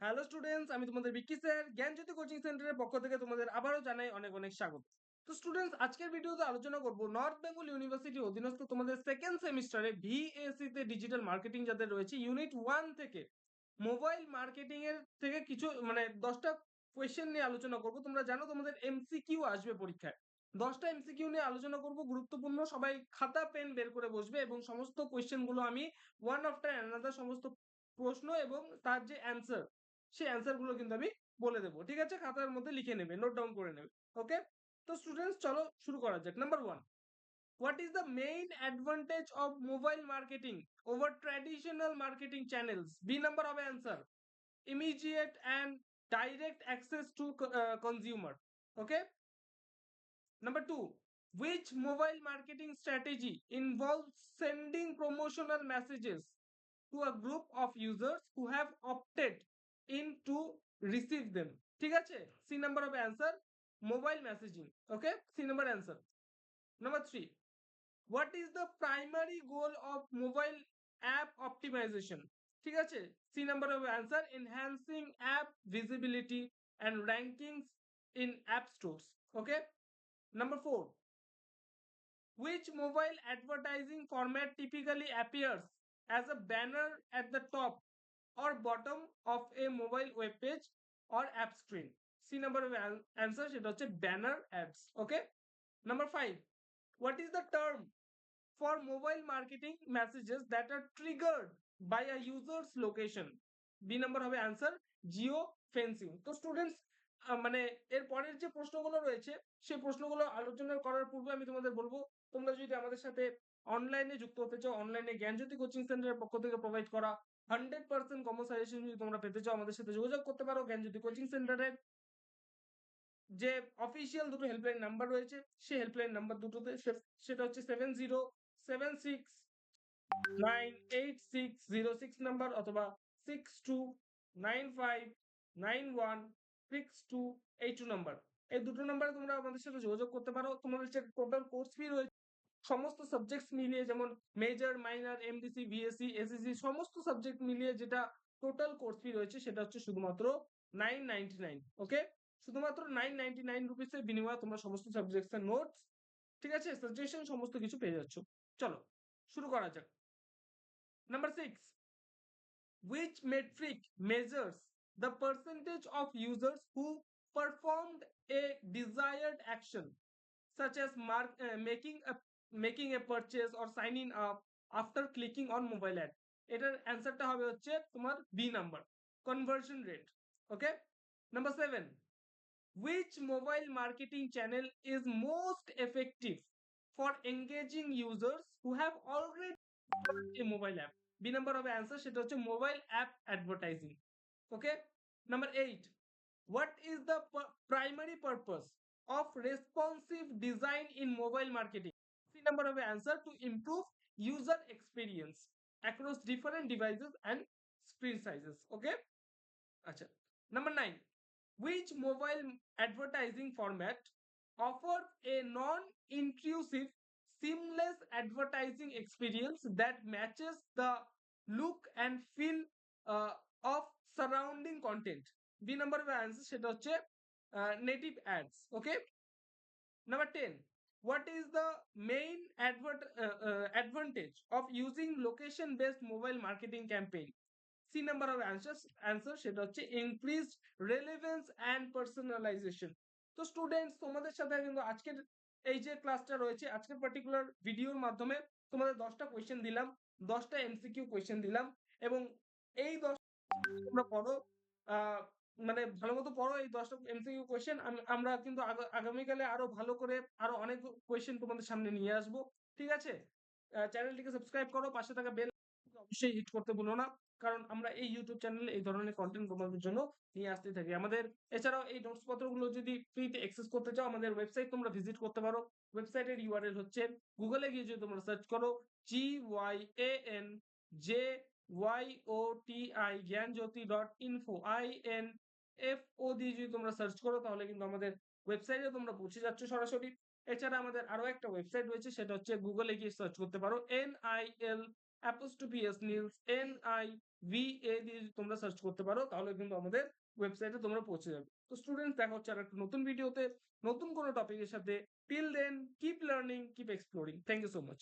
Hello students, আমি তোমাদের Vicky sir জ্ঞানজ্যোতি coaching সেন্টারের পক্ষ থেকে তোমাদের আবারও জানাই অনেক অনেক স্বাগত। তো স্টুডেন্টস, আজকের ভিডিওতে আলোচনা করব নর্থ বেঙ্গল ইউনিভার্সিটি অধীনস্থ তোমাদের সেকেন্ড সেমিস্টারে ভিএসসি তে ডিজিটাল মার্কেটিং যাদের রয়েছে ইউনিট 1 থেকে মোবাইল মার্কেটিং এর থেকে কিছু 10টা কোয়েশ্চেন নিয়ে আলোচনা করব। তোমরা জানো তোমাদের এমসিকিউ আসবে পরীক্ষায়। 10টা এমসিকিউ নিয়ে আলোচনা করব, গুরুত্বপূর্ণ। সবাই খাতা পেন বের করে বসবে এবং সমস্ত কোয়েশ্চেন গুলো আমি ওয়ান আফটার অ্যানাদার সমস্ত প্রশ্ন এবং তার যে অ্যান্সার সেই অ্যান্সার গুলো কিন্তু আমি বলে দেবো। ঠিক আছে, খাতার মধ্যে লিখে নেবে, নোট ডাউন করে নেবে। ওকে, তো স্টুডেন্টস চলো শুরু করা যাক। Number 1, what is the main advantage of mobile marketing over traditional marketing channels? B number of answer, immediate and direct access to consumer. Okay, number 2, which mobile marketing strategy involves sending promotional messages to a group of users who have opted in to receive them? ঠিক আছে, C number of answer, mobile messaging. Okay, C number answer. Number 3, what is the primary goal of mobile app optimization? ঠিক আছে, C number of answer, enhancing app visibility and rankings in app stores. Okay, number 4, which mobile advertising format typically appears as a banner at the top or bottom of a mobile web page or app screen? C number of answer, সেটা হচ্ছে banner ads. Okay, number 5, what is the term for mobile marketing messages that are triggered by a user's location? B number হবে answer, geo fencing. তো students, মানে এর পরের যে প্রশ্নগুলো রয়েছে সেই প্রশ্নগুলো আলোচনা করার পূর্বে আমি তোমাদের বলবো, তোমরা যদি আমাদের সাথে অনলাইনে যুক্ত হতে চাও, অনলাইনে জ্ঞানজ্যোতি কোচিং সেন্টারের পক্ষ থেকে প্রোভাইড করা 100% কমন সাজেশন যদি তোমরা পেতে চাও, আমাদের সাথে যোগাযোগ করতে পারো। জ্ঞানজ্যোতি কোচিং সেন্টারের যে অফিসিয়াল দুটো হেল্পলাইন নাম্বার রয়েছে সেই হেল্পলাইন নাম্বার দুটোতে, সেটা হচ্ছে 7076 98606 নাম্বার অথবা 6295916282 নাম্বার। এই দুটো নাম্বারে তোমরা আমাদের সাথে যোগাযোগ করতে পারো। তোমাদের যে টোটাল কোর্স ফি রয়েছে সমস্ত সাবজেক্টস মিলিয়ে, যেমন major, minor, MDC, VSC, SSC সমস্ত সাবজেক্ট মিলিয়ে যেটা টোটাল কোর্স ফি রয়েছে সেটা হচ্ছে শুধুমাত্র 999। ওকে, শুধুমাত্র 999 রুপিসের বিনিময়ে তোমরা সমস্ত সাবজেক্টসের নোটস, ঠিক আছে, সাজেশন সমস্ত কিছু পেয়ে যাচ্ছ। চলো শুরু করা যাক। Number 6, which metric measures the percentage of users who performed a desired action such as making a purchase or signing up after clicking on mobile ad? এটার অ্যান্সারটা হবে হচ্ছে তোমার B number, conversion rate. Okay, number 7, which mobile marketing channel is most effective for engaging users who have already a mobile app? B number of answer, সেটা হচ্ছে mobile app advertising. Okay, number 8, what is the primary purpose of responsive design in mobile marketing? C number of answer, to improve user experience across different devices and screen sizes. Okay, acha. Number 9, which mobile advertising format offers a non-intrusive, seamless advertising experience that matches the look and feel of surrounding content? B number of answer, সেটা হচ্ছে native ads. Okay, number 10, what is the main advantage of using location based mobile marketing campaign? C number of answer, সেটা হচ্ছে increased relevance and personalization. তো students, তোমাদের সাথে কিন্তু আজকের এই যে ক্লাসটা রয়েছে, আজকের পার্টিকুলার ভিডিওর মাধ্যমে তোমাদের 10টা কোয়েশ্চেন দিলাম, 10টা এমসিকিউ কোয়েশ্চেন দিলাম এবং এই 10টা তোমরা পড়ো, মানে ভালো মতো পড়ো এই 10টা এমসিকিউ কোয়েশ্চেন। আমরা কিন্তু আগামীকালে আরো ভালো করে আরো অনেক কোয়েশ্চেন তোমাদের সামনে নিয়ে আসবো। ঠিক আছে, চ্যানেলটিকে সাবস্ক্রাইব করো, পাশে থাকা বেল অবশ্যই হিট করতে ভুলো না, কারণ আমরা এই ইউটিউব চ্যানেলে এই ধরনের কন্টেন্ট তোমাদের জন্য নিয়ে আসতে থাকি। আমাদের এছাড়াও এই নোটস পত্রগুলো যদি ফ্রিতে অ্যাক্সেস করতে চাও, আমাদের ওয়েবসাইট তোমরা ভিজিট করতে পারো। ওয়েবসাইটের ইউআরএল হচ্ছে, গুগলে গিয়ে যদি তোমরা সার্চ করো GYANJYOTI জ্ঞানজ্যোতি.info INFO দিয়ে যদি তোমরা সার্চ করো তাহলে কিন্তু আমাদের ওয়েবসাইটে তোমরা পৌঁছে যাচ্ছ সরাসরি। এছাড়া আমাদের আরো একটা ওয়েবসাইট রয়েছে, সেটা হচ্ছে গুগলে গিয়ে সার্চ করতে পারো NIL অ্যাপোস্ট্রোফি এস নিলস NIVA দিয়ে যদি তোমরা সার্চ করতে পারো তাহলে কিন্তু আমাদের ওয়েবসাইটে তোমরা পৌঁছে যাবে। তো স্টুডেন্টস দেখা হচ্ছে আরেকটা নতুন ভিডিওতে নতুন কোনো টপিকের সাথে। Till then keep learning, keep exploring. Thank you so much.